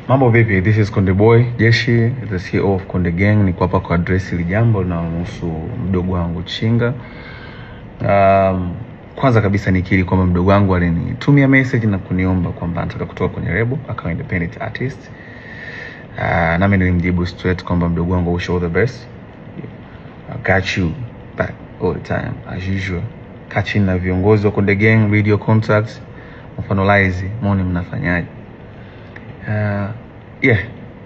Mambo vipi? This is Konde Boy Jeshi, the CEO of Konde Gang. Niko hapa kwa address hili jambo linalohusu mdogo wangu Chinga. Kwanza kabisa nikiri kwamba mdogo wangu alinitumia message na kuniomba kwamba anataka kutoka kwenye label akawa independent artist. Na mimi nilimjibu straight kwamba mdogo wangu, wish all the best. I got you back all the time as usual. Kachini na viongozi wa Konde Gang, video contacts, mfanolize, muone mnafanyaje.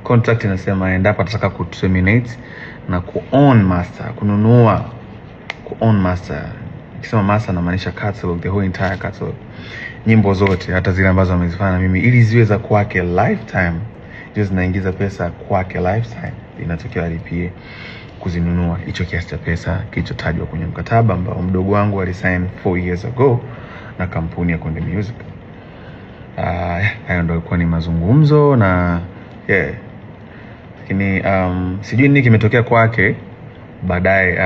Contract inasema endapo atataka kuterminate na ku-own master, kununua ku-own master. Nikisema master namaanisha catalog, the whole entire catalog. Nyimbo zote hata zile ambazo amezifanya mimi ili ziwe za kwake lifetime. Just naingiza pesa kwake lifetime. Inatokea alipie kuzinunua hicho kiasi cha pesa kilichotajwa kwenye mkataba ambao mdogo wangu alisign 4 years ago na kampuni ya Konde Music. Hayo ndio ilikuwa ni mazungumzo na lakini sijui nini kimetokea kwake. Baadaye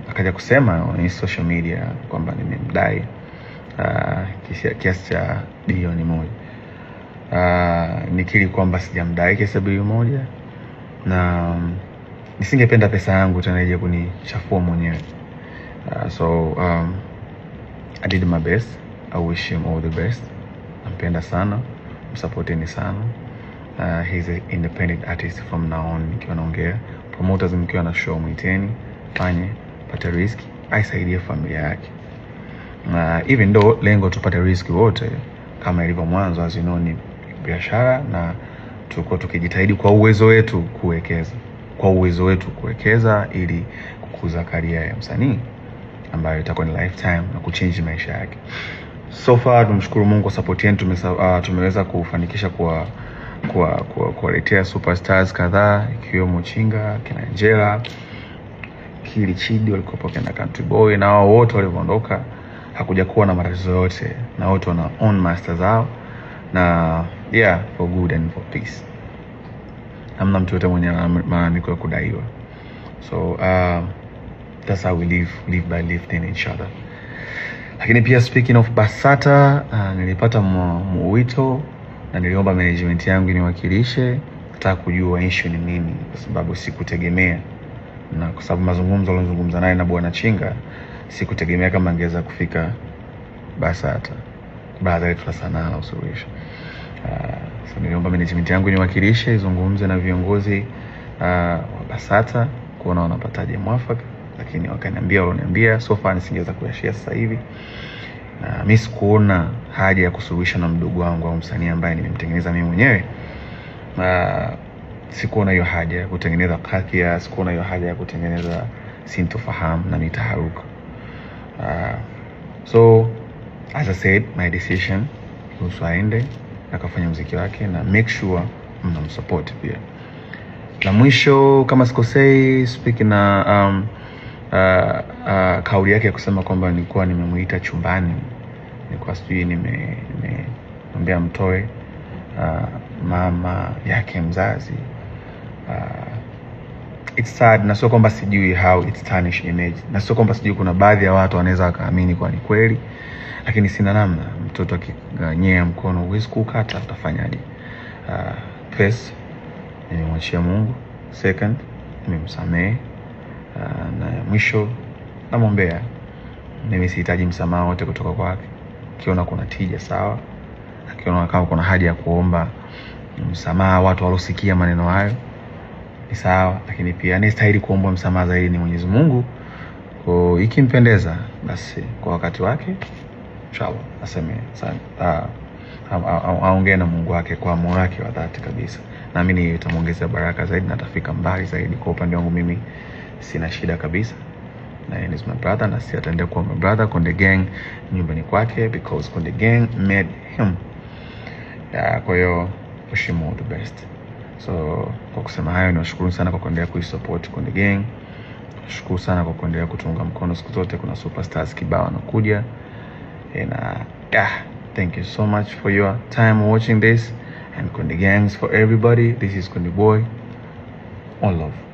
akaja kusema kwenye social media kwamba nimemdai kiasi cha bilioni 1. Nikiri kwamba sijamdai kiasi cha bilioni 1 na nisingependa pesa yangu tena ije kunichafua mwenyewe. So I did my best. I wish him all the best. Nampenda sana, msupporteni sana. He's an independent artist from now on. Nikiwa naongea promoters, mkiwa na show mwiteni, fanye, pata risk, aisaidie familia yake. Even though lengo tupate risk wote kama ilivyo mwanzo, as you know, ni biashara na tuko tukijitahidi kwa uwezo wetu kuwekeza ili kukuza career ya msanii ambayo itakuwa ni lifetime na kuchange maisha yake. So far tumshukuru Mungu kwa support yetu, tumeweza kufanikisha kuwaletea superstars kadhaa ikiwemo Chinga, kina Angela, Kili Chidi walikuwa kina Country Boy, na wao wote walivyoondoka hakuja kuwa na matatizo yote, na wote wana own masters zao na for good and for peace. Hamna mtu yote mwenye malalamiko ya kudaiwa. So that's how we live by lifting each other. Lakini pia speaking of BASATA, nilipata mwito na niliomba management yangu niwakilishe, nataka kujua issue ni nini, kwa sababu sikutegemea, na kwa sababu mazungumzo alizungumza naye na bwana Chinga, sikutegemea kama angeweza kufika BASATA baada ya sanaa na usuluhisho. So niliomba management yangu niwakilishe, izungumze na viongozi wa BASATA kuona wanapataje mwafaka, lakini wakaniambia so far nisingeweza kuyashare sasa hivi. Mimi sikuona haja ya kusuluhisha na mdogo wangu au msanii ambaye nimemtengeneza mimi mwenyewe. Sikuona hiyo haja ya kutengeneza kadhia, sikuona hiyo haja ya kutengeneza sintofahamu na mitaharuka. So as I said, my decision kuhusu aende akafanya muziki wake na make sure mnamsupport pia. La mwisho kama sikosei, speaking na kauli yake ya kusema kwamba nilikuwa nimemuita chumbani, nilikuwa sijui nimemwambia mtoe mama yake mzazi. It's sad, na sio kwamba sijui how it's tarnish image, na sio kwamba sijui kuna baadhi ya watu wanaweza kaamini kwa ni kweli, lakini sina namna. Mtoto akiganyea mkono huwezi kukata, utafanyaje? First nimemwachia Mungu, second nimemsamehe, na mwisho namwombea. Mimi sihitaji msamaha wote kutoka kwake. Akiona kuna tija sawa, akiona kama kuna haja ya kuomba msamaha watu walosikia maneno hayo ni sawa, lakini pia anastahili kuomba msamaha zaidi ni Mwenyezi Mungu. Kwa ikimpendeza basi kwa wakati wake inshallah aseme sana, aongee na Mungu wake kwa moyo wake wa dhati kabisa. Naamini itamuongezea baraka zaidi na atafika mbali zaidi. Kwa upande wangu mimi sina shida kabisa, na yeye ni my brother na si ataendelea kuwa my brother. Konde Gang nyumbani kwake because Konde Gang made him. Kwa hiyo wish him all the best. So kwa kusema hayo, nashukuru sana kwa kuendelea kuisupport Konde Gang. Nashukuru sana kwa kuendelea kutunga mkono siku zote. Kuna superstars kibao wanakuja. And thank you so much for your time watching this. And Konde Gangs for everybody. This is Konde Boy. All love.